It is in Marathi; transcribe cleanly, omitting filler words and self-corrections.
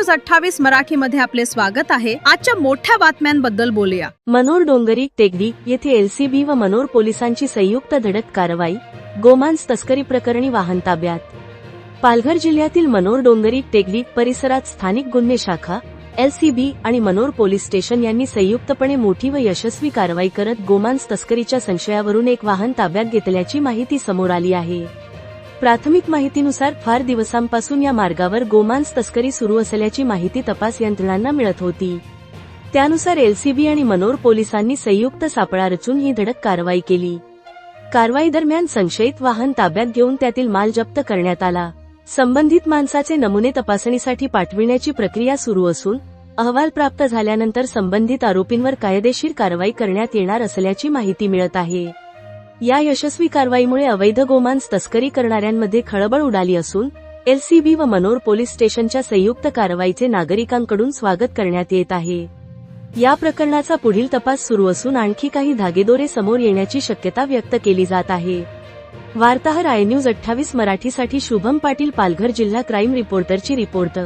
न्यूज 28 मराठीमध्ये आपले स्वागत आहे। आजच्या मोठ्या बातम्यांबद्दल बोलूया। मनोर डोंगरी टेकडी येथे एलसीबी व मनोर पोलिसांची संयुक्त धडक कारवाई। गोमांस तस्करी प्रकरणी वाहन ताब्यात। पालघर जिल्ह्यातील मनोर डोंगरी टेकडी परिसरात स्थानिक गुन्हे शाखा, एलसीबी आणि मनोर पोलीस स्टेशन यांनी संयुक्तपणे मोठी व यशस्वी कारवाई करत गोमांस तस्करीच्या संशयावरून एक वाहन ताब्यात घेतल्याची माहिती समोर आली आहे। प्राथमिक माहितीनुसार फार दिवसांपासून या मार्गावर गोमांस तस्करी सुरू असल्याची माहिती तपास यंत्रणांना मिळत होती। त्यानुसार एलसीबी आणि मनोर पोलिसांनी संयुक्त सापळा रचून ही धडक कारवाई केली। कारवाई दरम्यान संशयित वाहन ताब्यात घेऊन त्यातील माल जप्त करण्यात आला। संबंधित माणसाचे नमुने तपासणीसाठी पाठविण्याची प्रक्रिया सुरू असून अहवाल प्राप्त झाल्यानंतर संबंधित आरोपींवर कायदेशीर कारवाई करण्यात येणार असल्याची माहिती मिळत आहे। या यशस्वी कारवाईमुळे अवैध गोमांस तस्करी करणाऱ्यांमध्ये खळबळ उडाली असून एलसीबी व मनोर पोलीस स्टेशनच्या संयुक्त कारवाईचे नागरिकांकडून स्वागत करण्यात येत आहे। या प्रकरणाचा पुढील तपास सुरू असून आणखी काही धागेदोरे समोर येण्याची शक्यता व्यक्त केली जात आहे। वार्ताहर आय न्यूज 28 मराठीसाठी शुभम पाटील, पालघर जिल्हा क्राईम रिपोर्टरची रिपोर्ट।